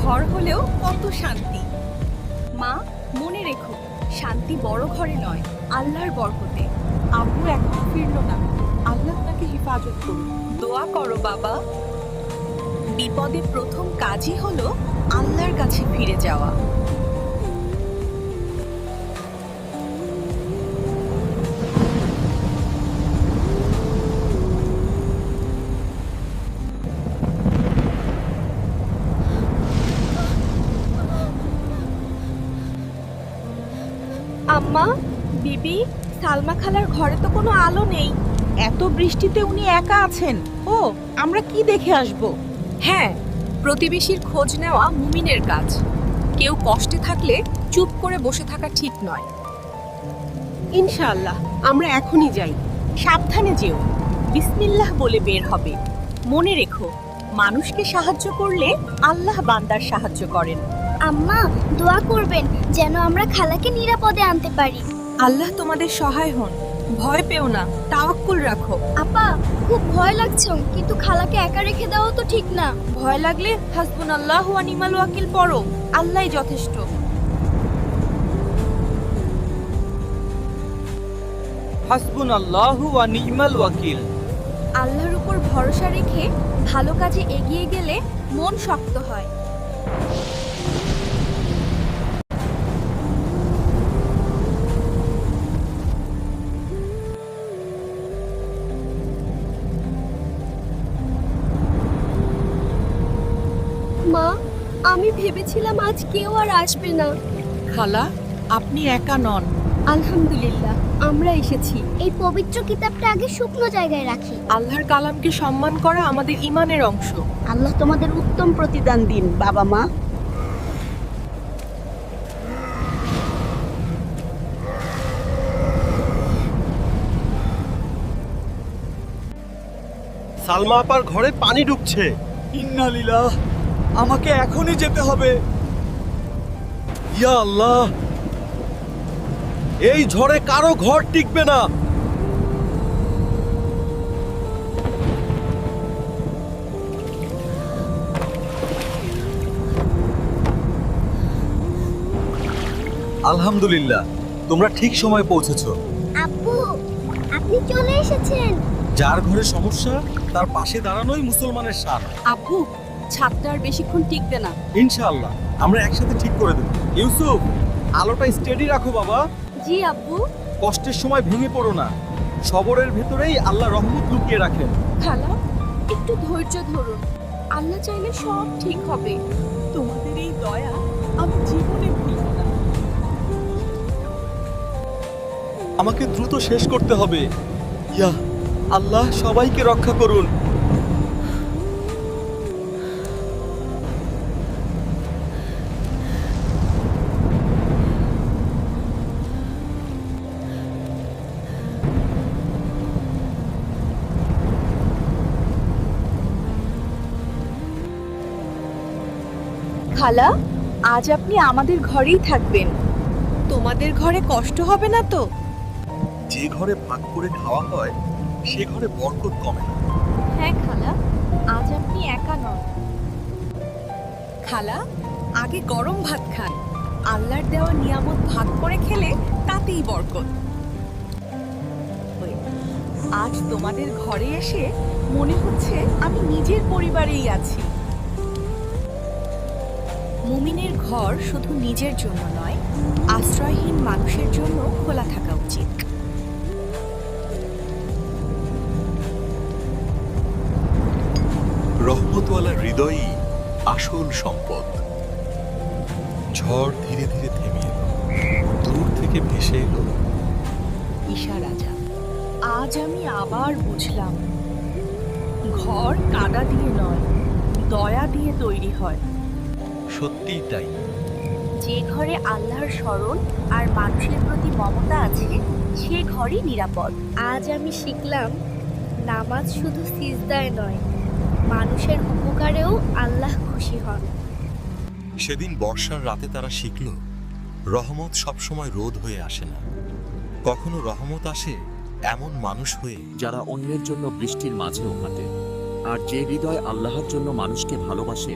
ঘর হলেও কত শান্তি। মা, মনে রেখো, শান্তি বড় ঘরে নয়, আল্লাহর বরকতে। আব্বু এখনো ফিরলো না, আল্লাহ তাকে হেফাজত করুন। দোয়া করো বাবা। বিপদে প্রথম কাজই হলো আল্লাহর কাছে ফিরে যাওয়া। আম্মা, বিবি, সালমা খালার ঘরে তো কোনো আলো নেই। এত বৃষ্টিতে উনি একা আছেন। ও, আমরা কি দেখে আসব? হ্যাঁ, প্রতিবেশীর খোঁজ নেওয়া মুমিনের কাজ। কেউ কষ্টে থাকলে চুপ করে বসে থাকা ঠিক নয়। ইনশাআল্লাহ আমরা এখনই যাই। সাবধানে যেও, বিসমিল্লাহ বলে বের হবে। মনে রেখো, মানুষকে সাহায্য করলে আল্লাহ বান্দার সাহায্য করেন। আম্মা, দোয়া করবেন যেন আমরা খালাকে নিরাপদে আনতে পারি। আল্লাহ তোমাদের সহায় হন। ভয় পেও না, তাওয়াক্কুল রাখো। আপা, খুব ভয় লাগছে, কিন্তু খালাকে একা রেখে দেওয়া তো ঠিক না। ভয় লাগলে হাসবুনাল্লাহু ওয়া নি'মাল ওয়াকিল পড়ো, আল্লাহই যথেষ্ট। হাসবুনাল্লাহু ওয়া নি'মাল ওয়াকিল। আল্লাহর উপর ভরসা রেখে ভালো কাজে এগিয়ে গেলে মন শক্ত হয়। মা, আমি ভেবেছিলাম আজ কেউ আর আসবে না। খালা, আপনি একা নন। আলহামদুলিল্লাহ, আমরা এসেছি। এই পবিত্র কিতাবটা আগে শুকনো জায়গায় রাখি। আল্লাহর কালামকে সম্মান করা আমাদের ঈমানের অংশ। আল্লাহ তোমাদের উত্তম প্রতিদান দিন বাবা মা। সালমা আপার ঘরে পানি ঢুকছে। ইন্নালিল্লাহ, আমাকে এখনই যেতে হবে। ইয়া আল্লাহ, এই ঝড়ে কারো ঘর টিকবে না। আলহামদুলিল্লাহ, তোমরা ঠিক সময় পৌঁছেছো। আব্বু, আপনি চলে এসেছেন। যার ঘরে সমস্যা তার পাশে দাঁড়ানোই মুসলমানের শান। আব্বু, ছাদটা আর বেশিক্ষণ টিকবে না। ইনশাআল্লাহ আমরা একসাথে ঠিক করে দেব। ইউসুফ, আলোটা স্টেডি রাখো বাবা। জি আব্বু। কষ্টের সময় ভেঙে পড়ো না। সবরের ভেতরেই আল্লাহ রহমত লুকিয়ে রাখেন। খালা, একটু ধৈর্য ধরুন, আল্লাহ চাইলে সব ঠিক হবে। তোমাদের এই দয়া আমি জীবনে ভুলব না। আমাকে দ্রুত শেষ করতে হবে। ইয়া আল্লাহ, সবাইকে রক্ষা করুন। খালা, আজ আপনি আমাদের ঘরেই থাকবেন। তোমাদের ঘরে কষ্ট হবে না তো? যে ঘরে ভাগ করে খাওয়া হয় সে ঘরে বরকত কমে না। হ্যাঁ খালা, আজ আপনি একা নন। খালা, আগে গরম ভাত খান। আল্লাহর দেওয়া নিয়ামত ভাগ করে খেলে তাতেই বরকত। আজ তোমাদের ঘরে এসে মনে হচ্ছে আমি নিজের পরিবারেই আছি। মুমিনের ঘর শুধু নিজের জন্য নয়, আশ্রয়হীন মানুষের জন্য খোলা থাকা উচিত। রহমতওয়ালা হৃদয়ই আসল সম্পদ। ঝড় ধীরে ধীরে থেমে এলো, দূর থেকে ভেসে এলো ঈশা রাজা। আজ আমি আবার বুঝলাম, ঘর কাদা দিয়ে নয়, দয়া দিয়ে তৈরি হয়। সত্যিই তাই। যে ঘরে আল্লাহর স্মরণ আর মানুষের প্রতি মমতা আছে, সে ঘরই নিরাপদ। আজ আমি শিখলাম, নামাজ শুধু সিজদায় নয়, মানুষের উপকারেও আল্লাহ খুশি হন। সেদিন বর্ষার রাতে তারা শিখল, রহমত সবসময় রোদ হয়ে আসে না, কখনো রহমত আসে এমন মানুষ হয়ে যারা অন্যের জন্য বৃষ্টির মাঝেও হাঁটে। আর যে হৃদয় আল্লাহর জন্য মানুষকে ভালোবাসে,